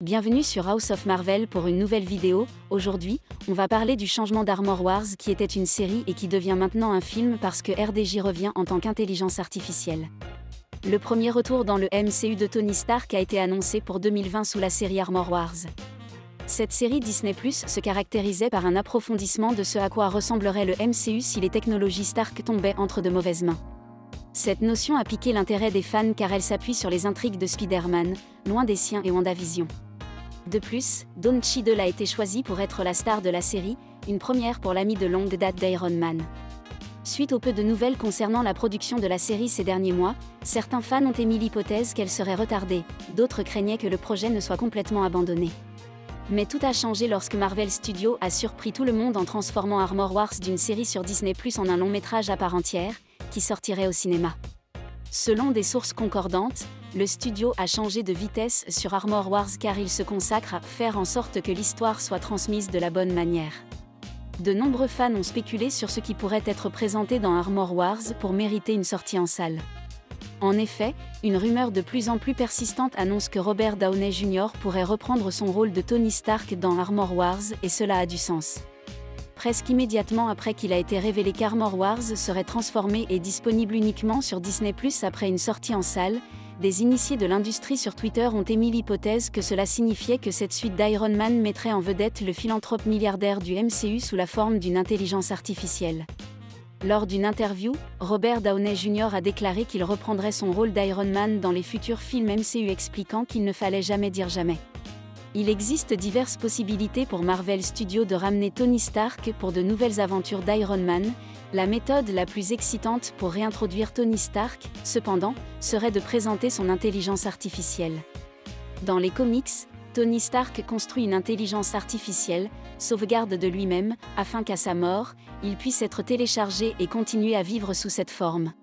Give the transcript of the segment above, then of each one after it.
Bienvenue sur House of Marvel pour une nouvelle vidéo. Aujourd'hui, on va parler du changement d'Armor Wars qui était une série et qui devient maintenant un film parce que RDJ revient en tant qu'intelligence artificielle. Le premier retour dans le MCU de Tony Stark a été annoncé pour 2020 sous la série Armor Wars. Cette série Disney+ se caractérisait par un approfondissement de ce à quoi ressemblerait le MCU si les technologies Stark tombaient entre de mauvaises mains. Cette notion a piqué l'intérêt des fans car elle s'appuie sur les intrigues de Spider-Man, Loin des siens et WandaVision. De plus, Don Cheadle a été choisi pour être la star de la série, une première pour l'ami de longue date d'Iron Man. Suite au peu de nouvelles concernant la production de la série ces derniers mois, certains fans ont émis l'hypothèse qu'elle serait retardée, d'autres craignaient que le projet ne soit complètement abandonné. Mais tout a changé lorsque Marvel Studios a surpris tout le monde en transformant Armor Wars d'une série sur Disney+ en un long métrage à part entière, qui sortirait au cinéma. Selon des sources concordantes, le studio a changé de vitesse sur Armor Wars car il se consacre à faire en sorte que l'histoire soit transmise de la bonne manière. De nombreux fans ont spéculé sur ce qui pourrait être présenté dans Armor Wars pour mériter une sortie en salle. En effet, une rumeur de plus en plus persistante annonce que Robert Downey Jr. pourrait reprendre son rôle de Tony Stark dans Armor Wars et cela a du sens. Presque immédiatement après qu'il a été révélé qu'Armor Wars serait transformé et disponible uniquement sur Disney+ après une sortie en salle, des initiés de l'industrie sur Twitter ont émis l'hypothèse que cela signifiait que cette suite d'Iron Man mettrait en vedette le philanthrope milliardaire du MCU sous la forme d'une intelligence artificielle. Lors d'une interview, Robert Downey Jr. a déclaré qu'il reprendrait son rôle d'Iron Man dans les futurs films MCU expliquant qu'il ne fallait jamais dire jamais. Il existe diverses possibilités pour Marvel Studios de ramener Tony Stark pour de nouvelles aventures d'Iron Man. La méthode la plus excitante pour réintroduire Tony Stark, cependant, serait de présenter son intelligence artificielle. Dans les comics, Tony Stark construit une intelligence artificielle, sauvegarde de lui-même, afin qu'à sa mort, il puisse être téléchargé et continuer à vivre sous cette forme.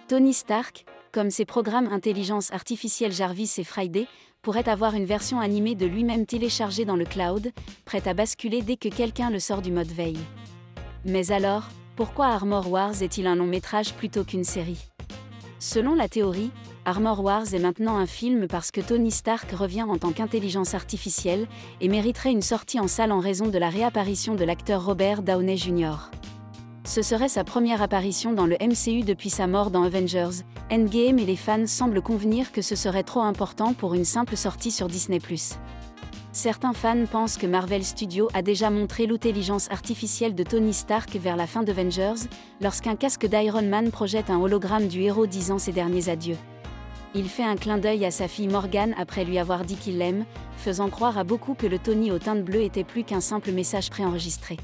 Tony Stark, comme ses programmes intelligence artificielle Jarvis et Friday, pourrait avoir une version animée de lui-même téléchargée dans le cloud, prête à basculer dès que quelqu'un le sort du mode veille. Mais alors, pourquoi Armor Wars est-il un long métrage plutôt qu'une série? Selon la théorie, Armor Wars est maintenant un film parce que Tony Stark revient en tant qu'intelligence artificielle et mériterait une sortie en salle en raison de la réapparition de l'acteur Robert Downey Jr. Ce serait sa première apparition dans le MCU depuis sa mort dans Avengers Endgame et les fans semblent convenir que ce serait trop important pour une simple sortie sur Disney+. Certains fans pensent que Marvel Studios a déjà montré l'intelligence artificielle de Tony Stark vers la fin d'Avengers, lorsqu'un casque d'Iron Man projette un hologramme du héros disant ses derniers adieux. Il fait un clin d'œil à sa fille Morgan après lui avoir dit qu'il l'aime, faisant croire à beaucoup que le Tony aux teintes bleues était plus qu'un simple message préenregistré.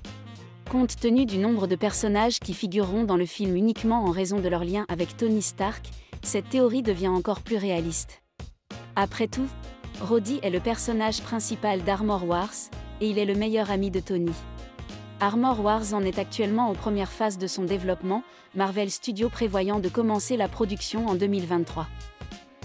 Compte tenu du nombre de personnages qui figureront dans le film uniquement en raison de leur lien avec Tony Stark, cette théorie devient encore plus réaliste. Après tout, Rhodey est le personnage principal d'Armor Wars, et il est le meilleur ami de Tony. Armor Wars en est actuellement aux premières phases de son développement, Marvel Studios prévoyant de commencer la production en 2023.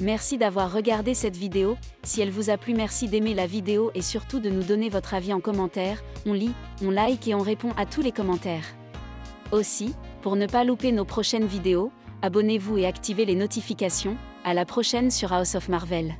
Merci d'avoir regardé cette vidéo, si elle vous a plu merci d'aimer la vidéo et surtout de nous donner votre avis en commentaire, on lit, on like et on répond à tous les commentaires. Aussi, pour ne pas louper nos prochaines vidéos, abonnez-vous et activez les notifications, à la prochaine sur House of Marvel.